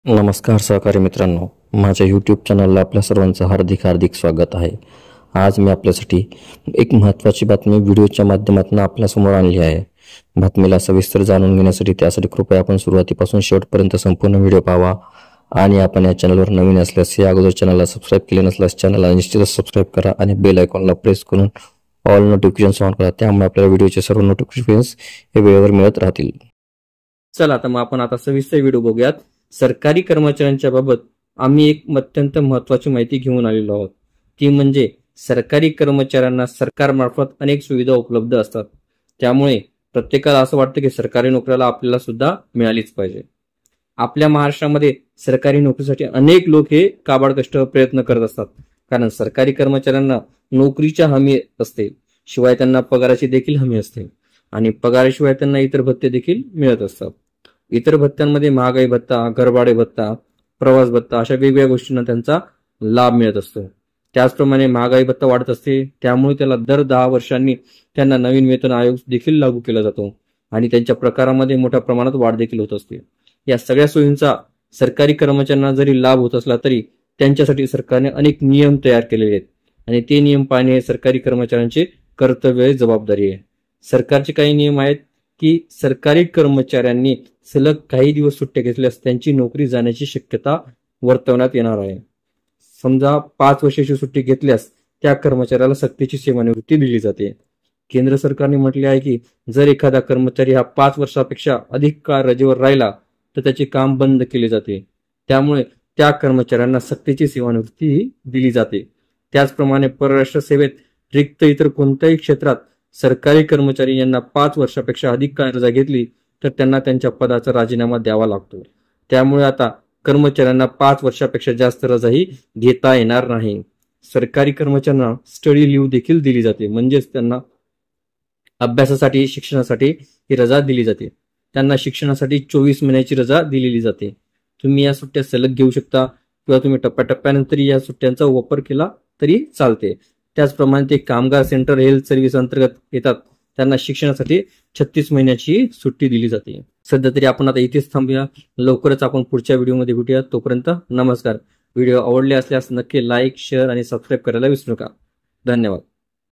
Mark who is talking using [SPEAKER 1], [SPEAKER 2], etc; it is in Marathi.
[SPEAKER 1] नमस्कार सहकारी मित्रांनो, माझ्या यूट्यूब चॅनलला आपल्या सर्वांचं हार्दिक स्वागत आहे। आज मी आपल्यासाठी एक महत्त्वाची बातमी व्हिडिओच्या माध्यमातून आपल्यासमोर आणली आहे। बातमीला सविस्तर जाणून घेण्यासाठी त्यासाठी कृपया आपण सुरुवातीपासून शेवटपर्यंत संपूर्ण व्हिडिओ पाहावा आणि आपण या चॅनलवर नवीन असल्यास या अगोदर चॅनलला सबस्क्राईब केले नसल्यास चॅनलला निश्चितच सबस्क्राईब करा आणि बेल आयकॉनला प्रेस करून ऑल नोटिफिकेशन्स ऑन करा, त्यामुळे आपल्याला व्हिडिओचे सर्व नोटिफिकेशन्स हे वेळेवर मिळत राहतील।
[SPEAKER 2] चला तर मग आपण आता सविस्तर व्हिडिओ बघूयात। सरकारी कर्मचाऱ्यांच्या बाबत आम्ही एक अत्यंत महत्त्वाची माहिती घेऊन आलेलो आहोत, ती म्हणजे सरकारी कर्मचाऱ्यांना सरकारमार्फत अनेक सुविधा उपलब्ध असतात। त्यामुळे प्रत्येकाला असं वाटतं की सरकारी नोकरीला आपल्याला सुद्धा मिळालीच पाहिजे। आपल्या महाराष्ट्रामध्ये सरकारी नोकरीसाठी अनेक लोक हे काबाड कष्ट प्रयत्न करत असतात, कारण सरकारी कर्मचाऱ्यांना नोकरीच्या हमी असते, शिवाय त्यांना पगाराची देखील हमी असते आणि पगाराशिवाय त्यांना इतर भत्ते देखील मिळत असतात। इतर भत्त्यांमध्ये महागाई भत्ता, घरभाडे भत्ता, प्रवास भत्ता अशा वेगवेगळ्या गोष्टींना त्यांचा लाभ मिळत असतो। त्याचप्रमाणे महागाई भत्ता वाढत असते, त्यामुळे त्याला दर 10 वर्षांनी त्यांना नवीन वेतन आयोग देखील लागू केला जातो आणि त्यांच्या प्रकारामध्ये मोठ्या प्रमाणात वाढ देखील होत असते। या सगळ्या सोयींचा सरकारी कर्मचाऱ्यांना जरी लाभ होत असला तरी त्यांच्यासाठी सरकारने अनेक नियम तयार केलेले आहेत आणि ते नियम पाळणे हे सरकारी कर्मचाऱ्यांचे कर्तव्य जबाबदारी आहे। सरकारचे काही नियम आहेत की सरकारी कर्मचाऱ्यांनी सलग काही दिवस सुट्ट्या घेतल्यास त्यांची नोकरी जाण्याची शक्यता वर्तवण्यात येणार आहे। समजा 5 वर्षाची सुट्टी घेतल्यास त्या कर्मचाऱ्याला सक्तीची सेवानिवृत्ती दिली जाते। केंद्र सरकारने म्हटले आहे की जर एखादा कर्मचारी हा 5 वर्षापेक्षा अधिक काळ रजेवर राहिला तर त्याचे काम बंद केले जाते, त्यामुळे त्या कर्मचाऱ्यांना सक्तीची सेवानिवृत्ती दिली जाते। त्याचप्रमाणे परराष्ट्र सेवेत रिक्त इतर कोणत्याही क्षेत्रात सरकारी कर्मचारी यांना 5 वर्षापेक्षा अधिक काळ रजा घेतली तर त्यांना त्यांच्या पदाचा राजीनामा द्यावा लागतो। त्यामुळे आता कर्मचाऱ्यांना 5 वर्षापेक्षा जास्त रजाही घेता येणार नाही। सरकारी कर्मचाऱ्यांना स्टडी लीव्ह देखील दिली जाते, म्हणजेच त्यांना अभ्यासासाठी शिक्षणासाठी ही रजा दिली जाते। त्यांना शिक्षणासाठी 24 महिन्याची रजा दिलेली जाते। तुम्ही या सुट्ट्या सलग घेऊ शकता किंवा तुम्ही टप्प्याटप्प्यानंतर या सुट्ट्यांचा वापर केला तरी चालते। त्याचप्रमाणे ते कामगार सेंटर हेल्थ सर्व्हिस अंतर्गत येतात, त्यांना शिक्षणासाठी 36 महिन्याची सुट्टी दिली जाते। सध्या तरी आपण आता इथेच थांबूया, लवकरच आपण पुढच्या व्हिडिओमध्ये भेटूया। तोपर्यंत नमस्कार। व्हिडिओ आवडले असल्यास नक्की लाईक, शेअर आणि सबस्क्राईब करायला विसरू नका। धन्यवाद।